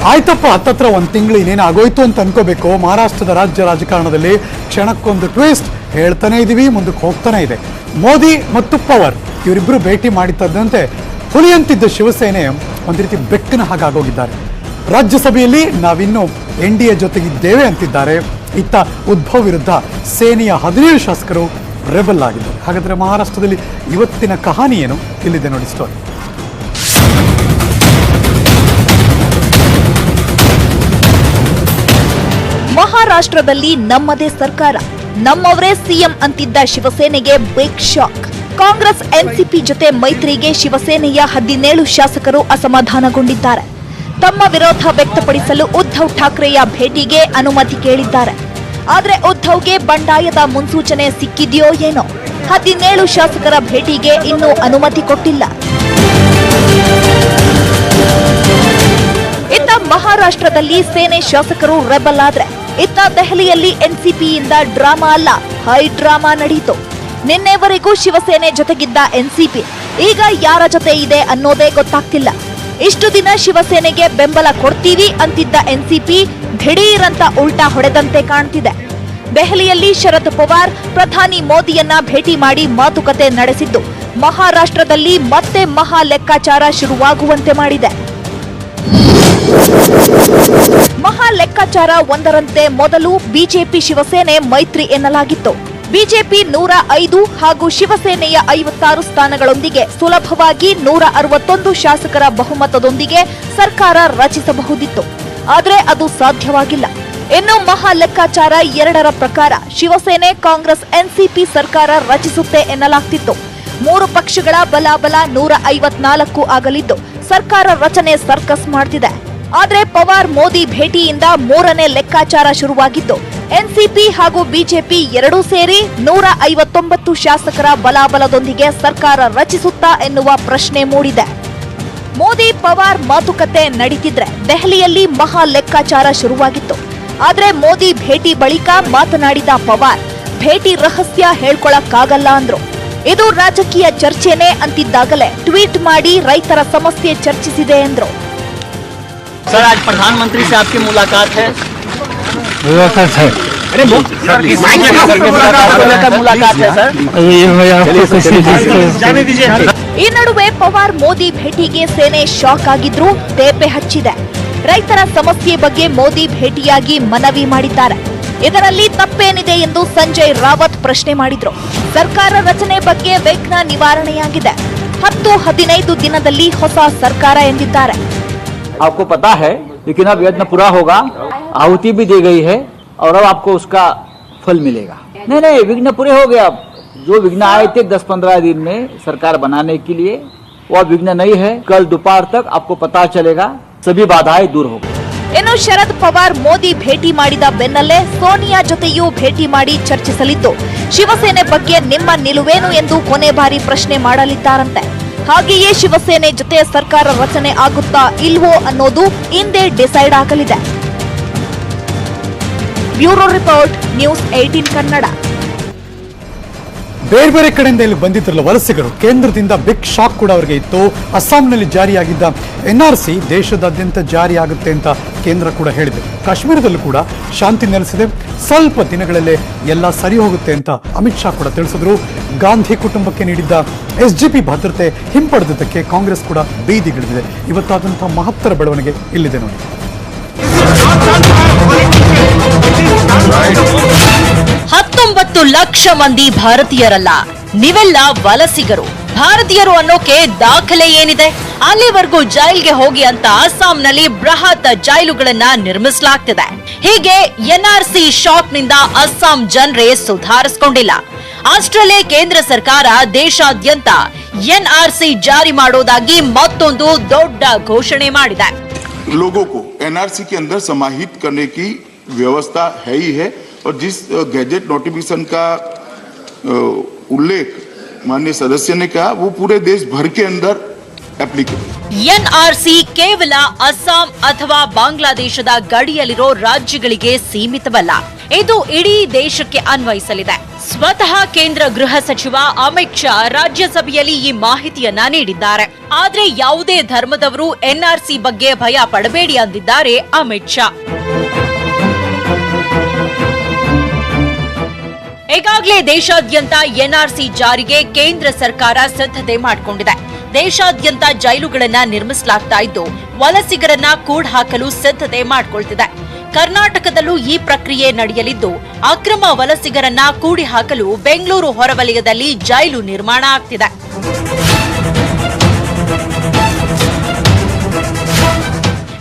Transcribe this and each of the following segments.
ಆಯ್ತಪ್ಪ, ಹತ್ತತ್ರ ಒಂದು ತಿಂಗಳು ಇನ್ನೇನು ಆಗೋಯ್ತು ಅಂತ ಅನ್ಕೋಬೇಕು. ಮಹಾರಾಷ್ಟ್ರದ ರಾಜ್ಯ ರಾಜಕಾರಣದಲ್ಲಿ ಕ್ಷಣಕ್ಕೊಂದು ಟ್ವಿಸ್ಟ್ ಹೇಳ್ತಾನೆ ಇದೀವಿ, ಮುಂದಕ್ಕೆ ಹೋಗ್ತಾನೆ ಇದೆ. ಮೋದಿ ಮತ್ತು ಪವಾರ್ ಇವರಿಬ್ಬರು ಭೇಟಿ ಮಾಡಿದಂತೆ ಹುಲಿಯಂತಿದ್ದ ಶಿವಸೇನೆ ಒಂದು ರೀತಿ ಬೆಕ್ಕನ ಹಾಗಾಗೋಗಿದ್ದಾರೆ. ರಾಜ್ಯಸಭೆಯಲ್ಲಿ ನಾವಿನ್ನು NDA ಜೊತೆಗಿದ್ದೇವೆ ಅಂತಿದ್ದಾರೆ. ಇತ್ತ ಉದ್ಧವ್ ವಿರುದ್ಧ ಸೇನೆಯ 17 ಶಾಸಕರು ರೆಬಲ್ ಆಗಿದ್ದಾರೆ. ಹಾಗಾದರೆ ಮಹಾರಾಷ್ಟ್ರದಲ್ಲಿ ಇವತ್ತಿನ ಕಹಾನಿ ಏನು? ಇಲ್ಲಿದೆ ನೋಡಿ ಸ್ಟೋರಿ. ಮಹಾರಾಷ್ಟ್ರದಲ್ಲಿ ನಮ್ಮದೇ ಸರ್ಕಾರ, ನಮ್ಮವರೇ ಸಿಎಂ ಅಂತಿದ್ದ ಶಿವಸೇನೆಗೆ ಬಿಗ್ ಶಾಕ್. ಕಾಂಗ್ರೆಸ್ ಎನ್ಸಿಪಿ ಜೊತೆ ಮೈತ್ರಿಗೆ ಶಿವಸೇನೆಯ 17 ಶಾಸಕರು ಅಸಮಾಧಾನಗೊಂಡಿದ್ದಾರೆ. ತಮ್ಮ ವಿರೋಧ ವ್ಯಕ್ತಪಡಿಸಲು ಉದ್ಧವ್ ಠಾಕ್ರೆಯ ಭೇಟಿಗೆ ಅನುಮತಿ ಕೇಳಿದ್ದಾರೆ. ಆದರೆ ಉದ್ಧವ್ಗೆ ಬಂಡಾಯದ ಮುನ್ಸೂಚನೆ ಸಿಕ್ಕಿದೆಯೋ ಏನೋ, 17 ಶಾಸಕರ ಭೇಟಿಗೆ ಇನ್ನೂ ಅನುಮತಿ ಕೊಟ್ಟಿಲ್ಲ. ಇತ್ತ ಮಹಾರಾಷ್ಟ್ರದಲ್ಲಿ ಸೇನೆ ಶಾಸಕರು ರೆಬಲ್ ಆದ್ರೆ, ಇತ್ತ ದೆಹಲಿಯಲ್ಲಿ ಎನ್ಸಿಪಿಯಿಂದ ಡ್ರಾಮಾ ಅಲ್ಲ, ಹೈ ಡ್ರಾಮಾ ನಡೆಯಿತು. ನಿನ್ನೆವರೆಗೂ ಶಿವಸೇನೆ ಜೊತೆಗಿದ್ದ ಎನ್ಸಿಪಿ ಈಗ ಯಾರ ಜೊತೆ ಇದೆ ಅನ್ನೋದೇ ಗೊತ್ತಾಗ್ತಿಲ್ಲ. ಇಷ್ಟು ದಿನ ಶಿವಸೇನೆಗೆ ಬೆಂಬಲ ಕೊಡ್ತೀವಿ ಅಂತಿದ್ದ ಎನ್ಸಿಪಿ ದಿಢೀರಂತ ಉಲ್ಟಾ ಹೊಡೆದಂತೆ ಕಾಣ್ತಿದೆ. ದೆಹಲಿಯಲ್ಲಿ ಶರದ್ ಪವಾರ್ ಪ್ರಧಾನಿ ಮೋದಿಯನ್ನ ಭೇಟಿ ಮಾಡಿ ಮಾತುಕತೆ ನಡೆಸಿದ್ದು ಮಹಾರಾಷ್ಟ್ರದಲ್ಲಿ ಮತ್ತೆ ಮಹಾ ಲೆಕ್ಕಾಚಾರ ಶುರುವಾಗುವಂತೆ ಮಾಡಿದೆ. ಮಹಾ ಲೆಕ್ಕಾಚಾರ ಒಂದರಂತೆ ಮೊದಲು ಬಿಜೆಪಿ ಶಿವಸೇನೆ ಮೈತ್ರಿ ಎನ್ನಲಾಗಿತ್ತು. ಬಿಜೆಪಿ 105 ಹಾಗೂ ಶಿವಸೇನೆಯ 56 ಸ್ಥಾನಗಳೊಂದಿಗೆ ಸುಲಭವಾಗಿ 161 ಶಾಸಕರ ಬಹುಮತದೊಂದಿಗೆ ಸರ್ಕಾರ ರಚಿಸಬಹುದಿತ್ತು. ಆದರೆ ಅದು ಸಾಧ್ಯವಾಗಿಲ್ಲ. ಇನ್ನು ಮಹಾ ಲೆಕ್ಕಾಚಾರ 2ರ ಪ್ರಕಾರ ಶಿವಸೇನೆ ಕಾಂಗ್ರೆಸ್ ಎನ್ಸಿಪಿ ಸರ್ಕಾರ ರಚಿಸುತ್ತೆ ಎನ್ನಲಾಗ್ತಿತ್ತು. 3 ಪಕ್ಷಗಳ ಬಲಾಬಲ 154 ಆಗಲಿದ್ದು ಸರ್ಕಾರ ರಚನೆ ಸರ್ಕಸ್ ಮಾಡ್ತಿದೆ. ಆದರೆ ಪವಾರ್ ಮೋದಿ ಭೇಟಿಯಿಂದ 3ನೇ ಲೆಕ್ಕಾಚಾರ ಶುರುವಾಗಿದ್ದು ಎನ್ಸಿಪಿ ಹಾಗೂ ಬಿಜೆಪಿ ಎರಡೂ ಸೇರಿ 159 ಶಾಸಕರ ಬಲಾಬಲದೊಂದಿಗೆ ಸರ್ಕಾರ ರಚಿಸುತ್ತಾ ಎನ್ನುವ ಪ್ರಶ್ನೆ ಮೂಡಿದೆ. ಮೋದಿ ಪವಾರ್ ಮಾತುಕತೆ ನಡೀತಿದ್ರೆ ದೆಹಲಿಯಲ್ಲಿ ಮಹಾ ಲೆಕ್ಕಾಚಾರ ಶುರುವಾಗಿತ್ತು. ಆದರೆ ಮೋದಿ ಭೇಟಿ ಬಳಿಕ ಮಾತನಾಡಿದ ಪವಾರ್, ಭೇಟಿ ರಹಸ್ಯ ಹೇಳ್ಕೊಳಕ್ಕಾಗಲ್ಲ ಅಂದ್ರು. ಇದು ರಾಜಕೀಯ ಚರ್ಚೆನೇ ಅಂತಿದ್ದಾಗಲೇ ಟ್ವೀಟ್ ಮಾಡಿ ರೈತರ ಸಮಸ್ಯೆ ಚರ್ಚಿಸಿದೆ ಎಂದ್ರು. सर आज प्रधानमंत्री से आपकी मुलाकात है? मुलाकात है। अरे मुलाकात है सर। जाने दीजिए। ಈ ನಡುವೆ ಪವಾರ್ ಮೋದಿ ಭೇಟಿಗೆ ಸೇನೆ ಶಾಕ್ ಆಗಿದ್ರು ತೇಪೆ ಹಚ್ಚಿದೆ. ರೈತರ ಸಮಸ್ಯೆ ಬಗ್ಗೆ ಮೋದಿ ಭೇಟಿಯಾಗಿ ಮನವಿ ಮಾಡಿದ್ದಾರೆ. ಇದರಲ್ಲಿ ತಪ್ಪೇನಿದೆ ಎಂದು ಸಂಜಯ್ ರಾವತ್ ಪ್ರಶ್ನೆ ಮಾಡಿದ್ರು. ಸರ್ಕಾರ ರಚನೆ ಬಗ್ಗೆ ವಿಘ್ನ ನಿವಾರಣೆಯಾಗಿದೆ. 10-15 ದಿನದಲ್ಲಿ ಹೊಸ ಸರ್ಕಾರ ಎಂದಿದ್ದಾರೆ. आपको पता है, लेकिन अब यज्ञ पूरा होगा, आहुति भी दी गई है और अब आपको उसका फल मिलेगा। नहीं विघ्न पूरे हो गए। अब जो विघ्न आए थे 10-15 दिन में सरकार बनाने के लिए, वो विघ्न नहीं है। कल दोपहर तक आपको पता चलेगा, सभी बाधाएं दूर हो गई। ಇನ್ನು ಶರದ್ ಪವಾರ್ ಮೋದಿ ಭೇಟಿ ಮಾಡಿದ ಬೆನ್ನಲ್ಲೇ ಸೋನಿಯಾ ಜೊತೆಯೂ ಭೇಟಿ ಮಾಡಿ ಚರ್ಚಿಸಲಿದ್ದು ಶಿವಸೇನೆ ಬಗ್ಗೆ ನಿಮ್ಮ ನಿಲುವೇನು ಎಂದು ಕೊನೆ ಬಾರಿ ಪ್ರಶ್ನೆ ಮಾಡಲಿದ್ದಾರಂತೆ. ಹಾಗೆಯೇ ಶಿವಸೇನೆ ಜೊತೆ ಸರ್ಕಾರ ರಚನೆ ಆಗುತ್ತಾ ಇಲ್ವೋ ಅನ್ನೋದು ಇಂದೇ ಡಿಸೈಡ್ ಆಗಲಿದೆ. Bureau report, news 18 Kannada. ಬೇರೆ ಬೇರೆ ಕಡೆಯಿಂದ ಇಲ್ಲಿ ಬಂದಿದ್ರಲ್ಲ ವಲಸಿಗರು, ಕೇಂದ್ರದಿಂದ ಬಿಗ್ ಶಾಕ್ ಕೂಡ ಅವರಿಗೆ ಇತ್ತು. ಅಸ್ಸಾಂನಲ್ಲಿ ಜಾರಿಯಾಗಿದ್ದ NRC ದೇಶದಾದ್ಯಂತ ಜಾರಿಯಾಗುತ್ತೆ ಅಂತ ಕೇಂದ್ರ ಕೂಡ ಹೇಳಿದೆ. ಕಾಶ್ಮೀರದಲ್ಲೂ ಕೂಡ ಶಾಂತಿ ನೆಲೆಸಿದೆ. ಸ್ವಲ್ಪ ದಿನಗಳಲ್ಲೇ ಎಲ್ಲ ಸರಿ ಹೋಗುತ್ತೆ ಅಂತ ಅಮಿತ್ ಶಾ ಕೂಡ ತಿಳಿಸಿದ್ರು. ಗಾಂಧಿ ಕುಟುಂಬಕ್ಕೆ ನೀಡಿದ್ದ SGP ಭದ್ರತೆ ಹಿಂಪಡೆದಿದ್ದಕ್ಕೆ ಕಾಂಗ್ರೆಸ್ ಕೂಡ ಬೀದಿಗಿಳಿದಿದೆ. ಇವತ್ತಾದಂತಹ ಮಹತ್ತರ ಬೆಳವಣಿಗೆ ಇಲ್ಲಿದೆ ನೋಡಿ. 19 ಲಕ್ಷ ಮಂದಿ ಭಾರತೀಯರಲ್ಲ, ನೀವೆಲ್ಲ ವಲಸಿಗರು. ಭಾರತೀಯರು ಅನ್ನೋಕೆ ದಾಖಲೆ ಏನಿದೆ? ಅಲ್ಲಿವರೆಗೂ ಜೈಲ್ಗೆ ಹೋಗಿ ಅಂತ ಅಸ್ಸಾಂನಲ್ಲಿ ಬೃಹತ್ ಜೈಲುಗಳನ್ನ ನಿರ್ಮಿಸಲಾಗ್ತಿದೆ. ಹೀಗೆ NRC ಶಾಕ್ ನಿಂದ ಅಸ್ಸಾಂ ಜನರೇ ಸುಧಾರಿಸಿಕೊಂಡಿಲ್ಲ. ಅಷ್ಟರಲ್ಲೇ ಕೇಂದ್ರ ಸರ್ಕಾರ ದೇಶಾದ್ಯಂತ NRC ಜಾರಿ ಮಾಡೋದಾಗಿ ಮತ್ತೊಂದು ದೊಡ್ಡ ಘೋಷಣೆ ಮಾಡಿದೆ. लोगों को NRC के अंदर समाहित करने की व्यवस्था है ही है और जिस गैजेट नोटिफिकेशन का उल्लेख माननीय सदस्य ने कहा वो पूरे देश भर के अंदर एप्लीकेबल. NRC ಕೇವಲ ಅಸ್ಸಾಂ ಅಥವಾ ಬಾಂಗ್ಲಾದೇಶದ ಗಡಿಯಲ್ಲಿರೋ ರಾಜ್ಯಗಳಿಗೆ ಸೀಮಿತವಲ್ಲ. ಇದು ಇಡೀ ದೇಶಕ್ಕೆ ಅನ್ವಯಿಸಲಿದೆ. ಸ್ವತಃ ಕೇಂದ್ರ ಗೃಹ ಸಚಿವ ಅಮಿತ್ ಶಾ ರಾಜ್ಯಸಭೆಯಲ್ಲಿ ಈ ಮಾಹಿತಿಯನ್ನ ನೀಡಿದ್ದಾರೆ. ಆದ್ರೆ ಯಾವುದೇ ಧರ್ಮದವರು ಎನ್ಆರ್ಸಿ ಬಗ್ಗೆ ಭಯ ಪಡಬೇಡಿ ಅಂದಿದ್ದಾರೆ ಅಮಿತ್ ಶಾ. ಈಗಾಗಲೇ ದೇಶಾದ್ಯಂತ ಎನ್ಆರ್ಸಿ ಜಾರಿಗೆ ಕೇಂದ್ರ ಸರ್ಕಾರ ಸಿದ್ಧತೆ ಮಾಡಿಕೊಂಡಿದೆ. ದೇಶಾದ್ಯಂತ ಜೈಲುಗಳನ್ನ ನಿರ್ಮಿಸಲಾಗ್ತಾ ಇದ್ದು ವಲಸಿಗರನ್ನ ಕೂಡ್ ಹಾಕಲು ಸಿದ್ಧತೆ ಮಾಡಿಕೊಳ್ತಿದೆ. ಕರ್ನಾಟಕದಲ್ಲೂ ಈ ಪ್ರಕ್ರಿಯೆ ನಡೆಯಲಿದ್ದು ಅಕ್ರಮ ವಲಸಿಗರನ್ನ ಕೂಡಿ ಹಾಕಲು ಬೆಂಗಳೂರು ಹೊರವಲಯದಲ್ಲಿ ಜೈಲು ನಿರ್ಮಾಣ ಆಗ್ತಿದೆ.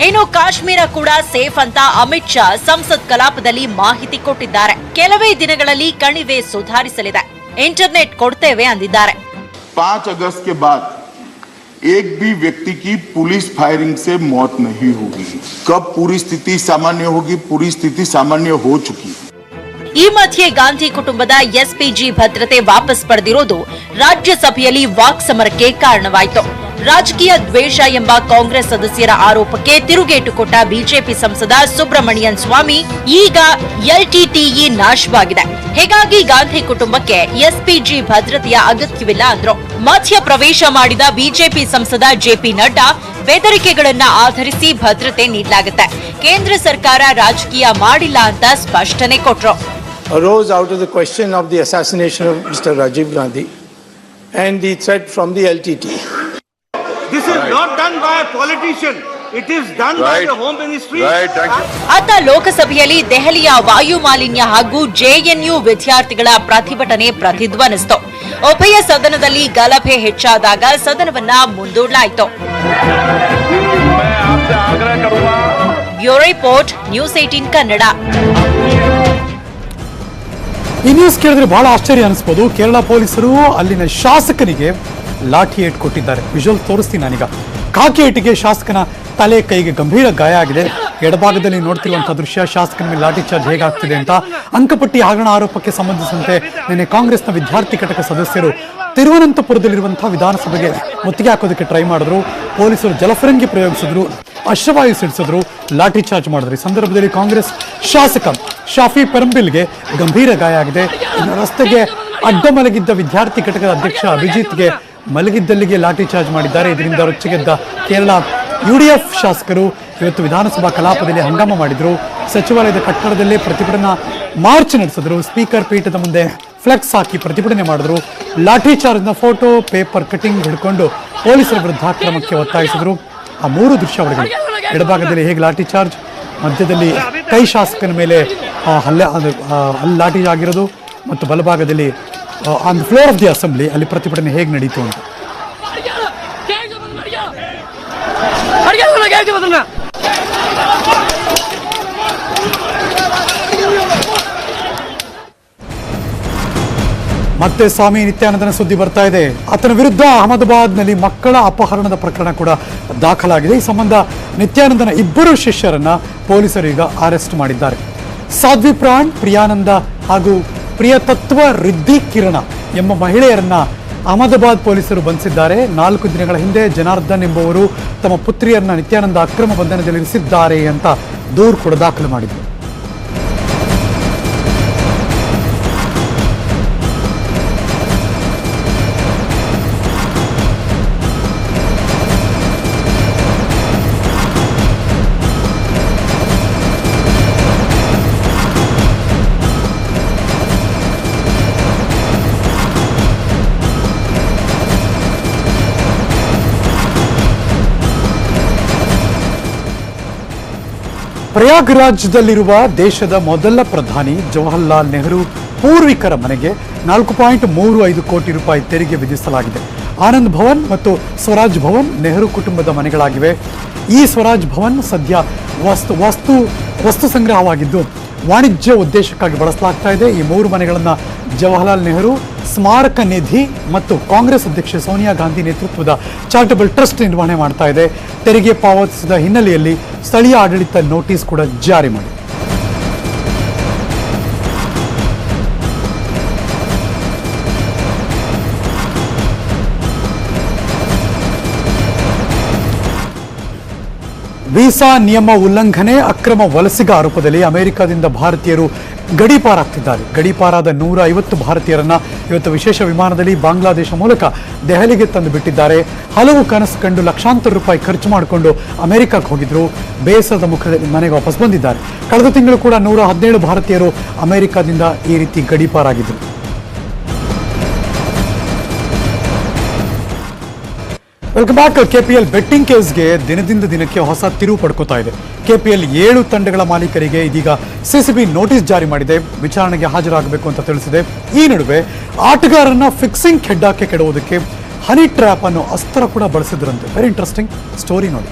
ಇನ್ನು ಕಾಶ್ಮೀರ ಕೂಡ ಸೇಫ್ ಅಂತ ಅಮಿತ್ ಶಾ ಸಂಸತ್ ಕಲಾಪದಲ್ಲಿ ಮಾಹಿತಿ ಕೊಟ್ಟಿದ್ದಾರೆ. ಕೆಲವೇ ದಿನಗಳಲ್ಲಿ ಕಣಿವೆ ಸುಧಾರಿಸಲಿದೆ, ಇಂಟರ್ನೆಟ್ ಕೊಡ್ತೇವೆ ಅಂದಿದ್ದಾರೆ. 5 अगस्त के बाद एक भी व्यक्ति की पुलिस फायरिंग से मौत नहीं होगी. कब पूरी स्थिति सामान्य होगी? पूरी स्थिति सामान्य हो चुकी. ಈ ಮಧ್ಯೆ ಗಾಂಧಿ ಕುಟುಂಬದ ಎಸ್ಪಿಜಿ ಭದ್ರತೆ ವಾಪಸ್ ಪಡೆದಿರೋದು ರಾಜ್ಯಸಭೆಯಲ್ಲಿ ವಾಕ್ಸಮರಕ್ಕೆ ಕಾರಣವಾಯಿತು. ರಾಜಕೀಯ ದ್ವೇಷ ಎಂಬ ಕಾಂಗ್ರೆಸ್ ಸದಸ್ಯರ ಆರೋಪಕ್ಕೆ ತಿರುಗೇಟು ಕೊಟ್ಟ ಬಿಜೆಪಿ ಸಂಸದ ಸುಬ್ರಮಣಿಯನ್ ಸ್ವಾಮಿ ಈಗ ಎಲ್ಟಿಟಿಇ ನಾಶವಾಗಿದೆ, ಹೀಗಾಗಿ ಗಾಂಧಿ ಕುಟುಂಬಕ್ಕೆ ಎಸ್ಪಿಜಿ ಭದ್ರತೆಯ ಅಗತ್ಯವಿಲ್ಲ ಅಂದ್ರು. ಮಧ್ಯ ಪ್ರವೇಶ ಮಾಡಿದ ಬಿಜೆಪಿ ಸಂಸದ ಜೆಪಿ ನಡ್ಡಾ ಬೆದರಿಕೆಗಳನ್ನ ಆಧರಿಸಿ ಭದ್ರತೆ ನೀಡಲಾಗುತ್ತೆ, ಕೇಂದ್ರ ಸರ್ಕಾರ ರಾಜಕೀಯ ಮಾಡಿಲ್ಲ ಅಂತ ಸ್ಪಷ್ಟನೆ ಕೊಟ್ರು. Arose out of the question of the assassination of Mr. Rajiv Gandhi and the threat from the LTT. This is not done by a politician. It is done by the Home Ministry. ಅತ್ತ ಲೋಕಸಭೆಯಲ್ಲಿ ದೆಹಲಿಯ ವಾಯು ಮಾಲಿನ್ಯ ಹಾಗೂ JNU ವಿದ್ಯಾರ್ಥಿಗಳ ಪ್ರತಿಭಟನೆ ಪ್ರತಿಧ್ವನಿಸಿತು. ಉಭಯ ಸದನದಲ್ಲಿ ಗಲಭೆ ಹೆಚ್ಚಾದಾಗ ಸದನವನ್ನ ಮುಂದೂಡಲಾಯಿತು. Bureau report, news 18 Kannada. ಈ ನ್ಯೂಸ್ ಕೇಳಿದ್ರೆ ಬಹಳ ಆಶ್ಚರ್ಯ ಅನಿಸ್ಬೋದು. ಕೇರಳ ಪೊಲೀಸರು ಅಲ್ಲಿನ ಶಾಸಕನಿಗೆ ಲಾಠಿ ಏಟ್ ಕೊಟ್ಟಿದ್ದಾರೆ. ವಿಜುವಲ್ ತೋರಿಸ್ತೀನಿ ನಾನೀಗ. ಕಾಕಿ ಏಟಿಗೆ ಶಾಸಕನ ತಲೆ ಕೈಗೆ ಗಂಭೀರ ಗಾಯ ಆಗಿದೆ. ಎಡಭಾಗದಲ್ಲಿ ನೋಡ್ತಿರುವಂತಹ ದೃಶ್ಯ ಶಾಸಕನ ಮೇಲೆ ಲಾಠಿ ಚಾರ್ಜ್ ಹೇಗಾಗ್ತಿದೆ ಅಂತ. ಅಂಕಪಟ್ಟಿ ಹಗರಣ ಆರೋಪಕ್ಕೆ ಸಂಬಂಧಿಸಿದಂತೆ ನಿನ್ನೆ ಕಾಂಗ್ರೆಸ್ನ ವಿದ್ಯಾರ್ಥಿ ಘಟಕ ಸದಸ್ಯರು ತಿರುವನಂತಪುರದಲ್ಲಿರುವಂತಹ ವಿಧಾನಸಭೆಗೆ ಮುತ್ತಿಗೆ ಹಾಕೋದಕ್ಕೆ ಟ್ರೈ ಮಾಡಿದ್ರು. ಪೊಲೀಸರು ಜಲಫಿರಂಗಿ ಪ್ರಯೋಗಿಸಿದ್ರು, ಅಶ್ವವಾಯು ಸಿಡಿಸಿದ್ರು, ಲಾಠಿ ಚಾರ್ಜ್ ಮಾಡಿದ್ರು. ಈ ಸಂದರ್ಭದಲ್ಲಿ ಕಾಂಗ್ರೆಸ್ ಶಾಸಕ ಶಾಫಿ ಪೆರಂಬಿಲ್ಗೆ ಗಂಭೀರ ಗಾಯ ಆಗಿದೆ. ಇನ್ನು ರಸ್ತೆಗೆ ಅಡ್ಡ ಮಲಗಿದ್ದ ವಿದ್ಯಾರ್ಥಿ ಘಟಕದ ಅಧ್ಯಕ್ಷ ಅಭಿಜಿತ್ಗೆ ಮಲಗಿದ್ದಲ್ಲಿಗೆ ಲಾಠಿ ಚಾರ್ಜ್ ಮಾಡಿದ್ದಾರೆ. ಇದರಿಂದ ರೊಚ್ಚಿಗೆದ್ದ ಕೇರಳ ಯುಡಿಎಫ್ ಶಾಸಕರು ಇವತ್ತು ವಿಧಾನಸಭಾ ಕಲಾಪದಲ್ಲಿ ಹಂಗಾಮ ಮಾಡಿದ್ರು. ಸಚಿವಾಲಯದ ಕಟ್ಟಡದಲ್ಲೇ ಪ್ರತಿಭಟನಾ ಮಾರ್ಚ್ ನಡೆಸಿದ್ರು. ಸ್ಪೀಕರ್ ಪೀಠದ ಮುಂದೆ ಫ್ಲೆಕ್ಸ್ ಹಾಕಿ ಪ್ರತಿಭಟನೆ ಮಾಡಿದ್ರು. ಲಾಠಿ ಚಾರ್ಜ್ನ ಫೋಟೋ, ಪೇಪರ್ ಕಟಿಂಗ್ ಹಿಡ್ಕೊಂಡು ಪೊಲೀಸರ ವಿರುದ್ಧ ಕ್ರಮಕ್ಕೆ ಒತ್ತಾಯಿಸಿದ್ರು. ಆ ಮೂರು ದೃಶ್ಯಾವಳಿಗಳು, ಎಡಭಾಗದಲ್ಲಿ ಹೇಗೆ ಲಾಠಿ ಚಾರ್ಜ್, ಮಧ್ಯದಲ್ಲಿ ಕೈ ಶಾಸಕನ ಮೇಲೆ ಅಲ್ಲಿ ಲಾಠಿ ಆಗಿರೋದು, ಮತ್ತು ಬಲಭಾಗದಲ್ಲಿ on the floor of the assembly ಅಲ್ಲಿ ಪ್ರತಿಭಟನೆ ಹೇಗೆ ನಡೀತು ಅಂತ. ಮತ್ತೆ ಸ್ವಾಮಿ ನಿತ್ಯಾನಂದನ ಸುದ್ದಿ ಬರ್ತಾ ಇದೆ. ಆತನ ವಿರುದ್ಧ ಅಹಮದಾಬಾದ್ನಲ್ಲಿ ಮಕ್ಕಳ ಅಪಹರಣದ ಪ್ರಕರಣ ಕೂಡ ದಾಖಲಾಗಿದೆ. ಈ ಸಂಬಂಧ ನಿತ್ಯಾನಂದನ 2 ಶಿಷ್ಯರನ್ನ ಪೊಲೀಸರು ಈಗ ಅರೆಸ್ಟ್ ಮಾಡಿದ್ದಾರೆ. ಸಾಧ್ವಿ ಪ್ರಾಣ್, ಪ್ರಿಯಾನಂದ ಹಾಗೂ ಪ್ರಿಯತತ್ವ ರಿದ್ದಿ ಕಿರಣ ಎಂಬ ಮಹಿಳೆಯರನ್ನ ಅಹಮದಾಬಾದ್ ಪೊಲೀಸರು ಬಂಧಿಸಿದ್ದಾರೆ. 4 ದಿನಗಳ ಹಿಂದೆ ಜನಾರ್ದನ್ ಎಂಬುವರು ತಮ್ಮ ಪುತ್ರಿಯರನ್ನ ನಿತ್ಯಾನಂದ ಅಕ್ರಮ ಬಂಧನದಲ್ಲಿರಿಸಿದ್ದಾರೆ ಅಂತ ದೂರು ಕೂಡ ದಾಖಲು ಮಾಡಿದರು. ಪ್ರಯಾಗ್ರಾಜ್ದಲ್ಲಿರುವ ದೇಶದ ಮೊದಲ ಪ್ರಧಾನಿ ಜವಾಹರ್ಲಾಲ್ ನೆಹರು ಪೂರ್ವಿಕರ ಮನೆಗೆ 4.35 ಕೋಟಿ ರೂಪಾಯಿ ತೆರಿಗೆ ವಿಧಿಸಲಾಗಿದೆ. ಆನಂದ್ ಭವನ್ ಮತ್ತು ಸ್ವರಾಜ್ ಭವನ್ ನೆಹರು ಕುಟುಂಬದ ಮನೆಗಳಾಗಿವೆ. ಈ ಸ್ವರಾಜ್ ಭವನ್ ಸದ್ಯ ವಸ್ತು ಸಂಗ್ರಹವಾಗಿದ್ದು ವಾಣಿಜ್ಯ ಉದ್ದೇಶಕ್ಕಾಗಿ ಬಳಸಲಾಗ್ತಾ ಇದೆ. ಈ 3 ಮನೆಗಳನ್ನು ಜವಾಹರ್ಲಾಲ್ ನೆಹರು ಸ್ಮಾರಕ ನಿಧಿ ಮತ್ತು ಕಾಂಗ್ರೆಸ್ ಅಧ್ಯಕ್ಷೆ ಸೋನಿಯಾ ಗಾಂಧಿ ನೇತೃತ್ವದ ಚಾರಿಟಬಲ್ ಟ್ರಸ್ಟ್ ನಿರ್ವಹಣೆ ಮಾಡ್ತಾ ಇದೆ. ತೆರಿಗೆ ಪಾವತಿಸಿದ ಹಿನ್ನೆಲೆಯಲ್ಲಿ ಸ್ಥಳೀಯ ಆಡಳಿತ ನೋಟಿಸ್ ಕೂಡ ಜಾರಿ ಮಾಡಿದೆ. ವೀಸಾ ನಿಯಮ ಉಲ್ಲಂಘನೆ, ಅಕ್ರಮ ವಲಸಿಗ ಆರೋಪದಲ್ಲಿ ಅಮೆರಿಕದಿಂದ ಭಾರತೀಯರು ಗಡೀಪಾರಾಗ್ತಿದ್ದಾರೆ. ಗಡೀಪಾರಾದ 150 ಭಾರತೀಯರನ್ನ ಇವತ್ತು ವಿಶೇಷ ವಿಮಾನದಲ್ಲಿ ಬಾಂಗ್ಲಾದೇಶ ಮೂಲಕ ದೆಹಲಿಗೆ ತಂದು ಬಿಟ್ಟಿದ್ದಾರೆ. ಹಲವು ಕನಸು ಕಂಡು ಲಕ್ಷಾಂತರ ರೂಪಾಯಿ ಖರ್ಚು ಮಾಡಿಕೊಂಡು ಅಮೆರಿಕಕ್ಕೆ ಹೋಗಿದ್ರು. ಬೇಸರದ ಮುಖದಲ್ಲಿ ಮನೆಗೆ ವಾಪಸ್ ಬಂದಿದ್ದಾರೆ. ಕಳೆದ ತಿಂಗಳು ಕೂಡ 117 ಭಾರತೀಯರು ಅಮೆರಿಕದಿಂದ ಈ ರೀತಿ ಗಡೀಪಾರಾಗಿದ್ದರು. Welcome back. ಕೆಪಿಎಲ್ ಬೆಟ್ಟಿಂಗ್ ಕೇಸ್ಗೆ ದಿನದಿಂದ ದಿನಕ್ಕೆ ಹೊಸ ತಿರುವು ಪಡ್ಕೋತಾ ಇದೆ. ಕೆಪಿಎಲ್ 7 ತಂಡಗಳ ಮಾಲೀಕರಿಗೆ ಇದೀಗ ಸಿಸಿಬಿ ನೋಟಿಸ್ ಜಾರಿ ಮಾಡಿದೆ. ವಿಚಾರಣೆಗೆ ಹಾಜರಾಗಬೇಕು ಅಂತ ತಿಳಿಸಿದೆ. ಈ ನಡುವೆ ಆಟಗಾರರನ್ನ ಫಿಕ್ಸಿಂಗ್ ಹೆಡ್ಡಾಕೆ ಕೆಡುವುದಕ್ಕೆ ಹನಿ ಟ್ರ್ಯಾಪ್ ಅನ್ನೋ ಅಸ್ತ್ರ ಕೂಡ ಬಳಸಿದ್ರಂತೆ. ವೆರಿ ಇಂಟ್ರೆಸ್ಟಿಂಗ್ ಸ್ಟೋರಿ ನೋಡಿ.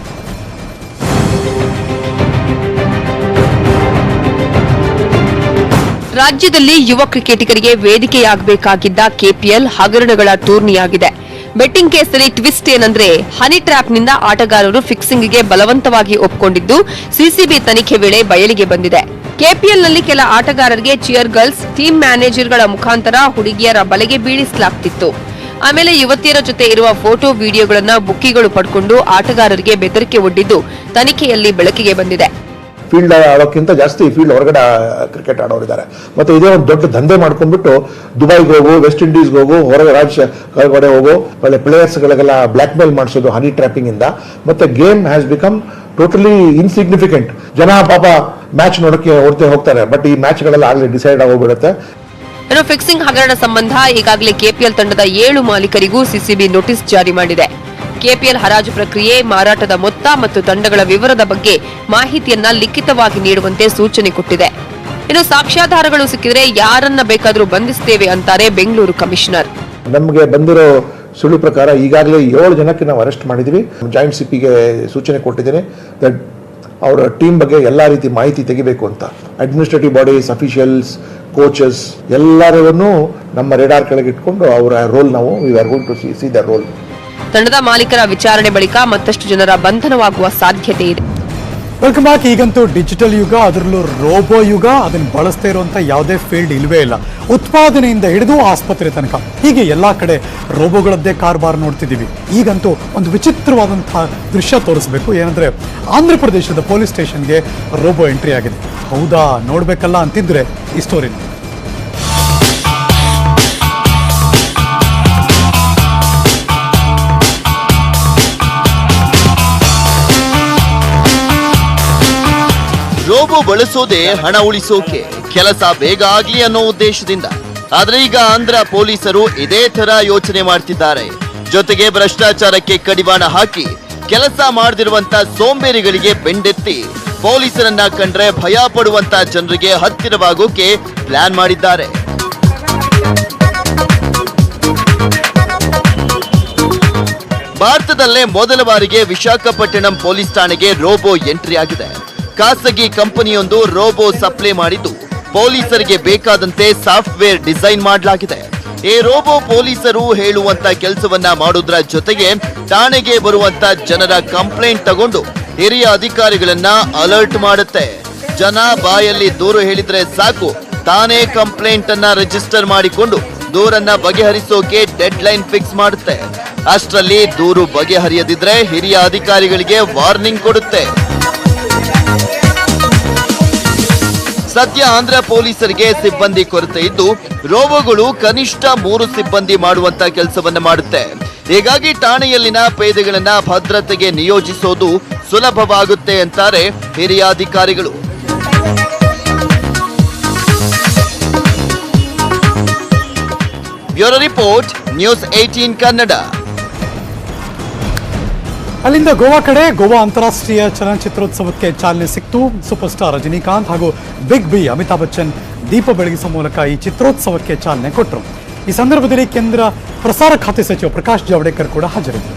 ರಾಜ್ಯದಲ್ಲಿ ಯುವ ಕ್ರಿಕೆಟಿಗರಿಗೆ ವೇದಿಕೆಯಾಗಬೇಕಾಗಿದ್ದ ಕೆಪಿಎಲ್ ಹಗರಣಗಳ ಟೂರ್ನಿಯಾಗಿದೆ. ಬೆಟ್ಟಿಂಗ್ ಕೇಸಲ್ಲಿ ಟ್ವಿಸ್ಟ್ ಏನಂದ್ರೆ ಹನಿ ಟ್ರ್ಯಾಪ್ನಿಂದ ಆಟಗಾರರು ಫಿಕ್ಸಿಂಗ್ಗೆ ಬಲವಂತವಾಗಿ ಒಪ್ಪಿಕೊಂಡಿದ್ದು ಸಿಸಿಬಿ ತನಿಖೆ ವೇಳೆ ಬಯಲಿಗೆ ಬಂದಿದೆ. ಕೆಪಿಎಲ್ನಲ್ಲಿ ಕೆಲ ಆಟಗಾರರಿಗೆ ಚಿಯರ್ ಗರ್ಲ್ಸ್, ಟೀಮ್ ಮ್ಯಾನೇಜರ್ಗಳ ಮುಖಾಂತರ ಹುಡುಗಿಯರ ಬಲೆಗೆ ಬೀಳಿಸಲಾಗ್ತಿತ್ತು. ಆಮೇಲೆ ಯುವತಿಯರ ಜೊತೆ ಇರುವ ಫೋಟೋ ವಿಡಿಯೋಗಳನ್ನ ಬುಕ್ಕಿಗಳು ಪಡ್ಕೊಂಡು ಆಟಗಾರರಿಗೆ ಬೆದರಿಕೆ ಒಡ್ಡಿದ್ದು ತನಿಖೆಯಲ್ಲಿ ಬೆಳಕಿಗೆ ಬಂದಿದೆ. ಫೀಲ್ಡ್ ಆಡೋಕ್ಕಿಂತ ಜಾಸ್ತಿ ಫೀಲ್ಡ್ ಹೊರಗಡೆ ಕ್ರಿಕೆಟ್ ಆಡೋರಿದ್ದಾರೆ. ಮತ್ತೆ ಇದೇ ಒಂದು ದೊಡ್ಡ ದಂಧೆ ಮಾಡ್ಕೊಂಡ್ಬಿಟ್ಟು ದುಬೈಗೆ ಹೋಗು, ವೆಸ್ಟ್ ಇಂಡೀಸ್ಗೆ ಹೋಗು, ಹೊರಗೆ ಹೊರಗಡೆ ಹೋಗು, ಒಳ್ಳೆ ಪ್ಲೇಯರ್ಸ್ಗಳಿಗೆಲ್ಲ ಬ್ಲಾಕ್ ಮೇಲ್ ಮಾಡಿಸೋದು ಹನಿ ಟ್ರ್ಯಾಪಿಂಗ್ ಇಂದ. ಮತ್ತೆ game has become totally insignificant. ಜನ ಪಾಪ ಮ್ಯಾಚ್ ನೋಡಕ್ಕೆ ಹೋಗ್ತಾರೆ, ಬಟ್ ಈ ಮ್ಯಾಚ್ಗಳೆಲ್ಲ ಆಗಲೇ ಡಿಸೈಡ್ ಆಗೋಗ್ಬಿಡುತ್ತೆ. ಇನ್ನು ಫಿಕ್ಸಿಂಗ್ ಹಗರಣ ಸಂಬಂಧ ಈಗಾಗಲೇ ಕೆಪಿಎಲ್ ತಂಡದ 7 ಮಾಲೀಕರಿಗೂ ಸಿಸಿಬಿ ನೋಟಿಸ್ ಜಾರಿ ಮಾಡಿದೆ. ಕೆಪಿಎಲ್ ಹರಾಜು ಪ್ರಕ್ರಿಯೆ, ಮಾರಾಟದ ಮೊತ್ತ ಮತ್ತು ತಂಡಗಳ ವಿವರದ ಬಗ್ಗೆ ಮಾಹಿತಿಯನ್ನ ಲಿಖಿತವಾಗಿ ನೀಡುವಂತೆ ಸೂಚನೆ ಕೊಟ್ಟಿದೆ. ಇನ್ನು ಸಾಕ್ಷ್ಯಾಧಾರಗಳು ಸಿಕ್ಕಿದ್ರೆ ಯಾರನ್ನ ಬೇಕಾದರೂ ಬಂಧಿಸುತ್ತೇವೆ ಅಂತಾರೆ ಬೆಂಗಳೂರು ಕಮಿಷನರ್. ನಮಗೆ ಬಂದಿರೋ ಸುಳ್ಳು ಪ್ರಕಾರ ಈಗಾಗಲೇ 7 ಜನಕ್ಕೆ ನಾವು ಅರೆಸ್ಟ್ ಮಾಡಿದ್ವಿ. ಜಾಯಿಂಟ್ ಸಿಪಿಗೆ ಸೂಚನೆ ಕೊಟ್ಟಿದ್ದೇನೆ ದಟ್ ಅವರ ಟೀಮ್ ಬಗ್ಗೆ ಎಲ್ಲಾ ರೀತಿ ಮಾಹಿತಿ ತೆಗಿಬೇಕು ಅಂತ. ಅಡ್ಮಿನಿಸ್ಟ್ರೇಟಿವ್ ಬಾಡೀಸ್, ಅಫಿಷಿಯಲ್ಸ್, ಕೋಚಸ್ ಎಲ್ಲರನ್ನೂ ನಮ್ಮ ರೇಡಾರ್ ಕೆಳಗೆ ಇಟ್ಕೊಂಡು ಅವರ ರೋಲ್ ನಾವು we are going to see the role. ತಂಡದ ಮಾಲೀಕರ ವಿಚಾರಣೆ ಬಳಿಕ ಮತ್ತಷ್ಟು ಜನರ ಬಂಧನವಾಗುವ ಸಾಧ್ಯತೆ ಇದೆ. Welcome back. ಈಗಂತೂ ಡಿಜಿಟಲ್ ಯುಗ, ಅದರಲ್ಲೂ ರೋಬೋ ಯುಗ. ಅದನ್ನು ಬಳಸ್ತಾ ಇರುವಂಥ ಯಾವುದೇ ಫೀಲ್ಡ್ ಇಲ್ವೇ ಇಲ್ಲ. ಉತ್ಪಾದನೆಯಿಂದ ಹಿಡಿದು ಆಸ್ಪತ್ರೆ ತನಕ ಹೀಗೆ ಎಲ್ಲ ಕಡೆ ರೋಬೋಗಳದ್ದೇ ಕಾರ್ಬಾರ್ ನೋಡ್ತಿದ್ದೀವಿ. ಈಗಂತೂ ಒಂದು ವಿಚಿತ್ರವಾದಂತಹ ದೃಶ್ಯ ತೋರಿಸ್ಬೇಕು. ಏನಂದರೆ ಆಂಧ್ರ ಪ್ರದೇಶದ ಪೊಲೀಸ್ ಸ್ಟೇಷನ್ಗೆ ರೋಬೋ ಎಂಟ್ರಿ ಆಗಿದೆ. ಹೌದಾ, ನೋಡಬೇಕಲ್ಲ ಅಂತಿದ್ರೆ ಈ ಸ್ಟೋರಿನ. ರೋಬೋ ಬಳಸೋದೇ ಹಣ ಉಳಿಸೋಕೆ, ಕೆಲಸ ಬೇಗ ಆಗ್ಲಿ ಅನ್ನೋ ಉದ್ದೇಶದಿಂದ. ಆದ್ರೆ ಈಗ ಆಂಧ್ರ ಪೊಲೀಸರು ಇದೇ ತರ ಯೋಚನೆ ಮಾಡ್ತಿದ್ದಾರೆ. ಜೊತೆಗೆ ಭ್ರಷ್ಟಾಚಾರಕ್ಕೆ ಕಡಿವಾಣ ಹಾಕಿ ಕೆಲಸ ಮಾಡದಿರುವಂತ ಸೋಂಬೇರಿಗಳಿಗೆ ಬೆಂಡೆತ್ತಿ ಪೊಲೀಸರನ್ನ ಕಂಡ್ರೆ ಭಯ ಪಡುವಂತ ಜನರಿಗೆ ಹತ್ತಿರವಾಗೋಕೆ ಪ್ಲಾನ್ ಮಾಡಿದ್ದಾರೆ. ಭಾರತದಲ್ಲೇ ಮೊದಲ ಬಾರಿಗೆ ವಿಶಾಖಪಟ್ಟಣಂ ಪೊಲೀಸ್ ಠಾಣೆಗೆ ರೋಬೋ ಎಂಟ್ರಿ ಆಗಿದೆ. ಖಾಸಗಿ ಕಂಪನಿಯೊಂದು ರೋಬೋ ಸಪ್ಲೈ ಮಾಡಿದ್ದು ಪೊಲೀಸರಿಗೆ ಬೇಕಾದಂತೆ ಸಾಫ್ಟ್ವೇರ್ ಡಿಸೈನ್ ಮಾಡಲಾಗಿದೆ. ಈ ರೋಬೋ ಪೊಲೀಸರು ಹೇಳುವಂತ ಕೆಲಸವನ್ನ ಮಾಡೋದ್ರ ಜೊತೆಗೆ ಠಾಣೆಗೆ ಬರುವಂತ ಜನರ ಕಂಪ್ಲೇಂಟ್ ತಗೊಂಡು ಹಿರಿಯ ಅಧಿಕಾರಿಗಳನ್ನ ಅಲರ್ಟ್ ಮಾಡುತ್ತೆ. ಜನ ಬಾಯಲ್ಲಿ ದೂರು ಹೇಳಿದ್ರೆ ಸಾಕು, ತಾನೇ ಕಂಪ್ಲೇಂಟ್ ಅನ್ನ ರಿಜಿಸ್ಟರ್ ಮಾಡಿಕೊಂಡು ದೂರನ್ನ ಬಗೆಹರಿಸೋಕೆ ಡೆಡ್ ಲೈನ್ ಫಿಕ್ಸ್ ಮಾಡುತ್ತೆ. ಅಷ್ಟರಲ್ಲಿ ದೂರು ಬಗೆಹರಿಯದಿದ್ರೆ ಹಿರಿಯ ಅಧಿಕಾರಿಗಳಿಗೆ ವಾರ್ನಿಂಗ್ ಕೊಡುತ್ತೆ. ಸದ್ಯ ಆಂಧ್ರ ಪೊಲೀಸರಿಗೆ ಸಿಬ್ಬಂದಿ ಕೊರತೆ ಇದ್ದು ರೋಬೋಗಳು ಕನಿಷ್ಠ 3 ಸಿಬ್ಬಂದಿ ಮಾಡುವಂತ ಕೆಲಸವನ್ನ ಮಾಡುತ್ತೆ. ಹೀಗಾಗಿ ಠಾಣೆಯಲ್ಲಿನ ಪೇದೆಗಳನ್ನ ಭದ್ರತೆಗೆ ನಿಯೋಜಿಸೋದು ಸುಲಭವಾಗುತ್ತೆ ಅಂತಾರೆ ಹಿರಿಯ ಅಧಿಕಾರಿಗಳು. Bureau report, news 18 Kannada. ಅಲ್ಲಿಂದ ಗೋವಾ ಕಡೆ. ಗೋವಾ ಅಂತಾರಾಷ್ಟ್ರೀಯ ಚಲನಚಿತ್ರೋತ್ಸವಕ್ಕೆ ಚಾಲನೆ ಸಿಕ್ತು. ಸೂಪರ್ ಸ್ಟಾರ್ ರಜನಿಕಾಂತ್ ಹಾಗೂ ಬಿಗ್ ಬಿ ಅಮಿತಾಬ್ ಬಚ್ಚನ್ ದೀಪ ಬೆಳಗಿಸುವ ಮೂಲಕ ಈ ಚಿತ್ರೋತ್ಸವಕ್ಕೆ ಚಾಲನೆ ಕೊಟ್ಟರು. ಈ ಸಂದರ್ಭದಲ್ಲಿ ಕೇಂದ್ರ ಪ್ರಸಾರ ಖಾತೆ ಸಚಿವ ಪ್ರಕಾಶ್ ಜಾವಡೇಕರ್ ಕೂಡ ಹಾಜರಿದ್ದರು.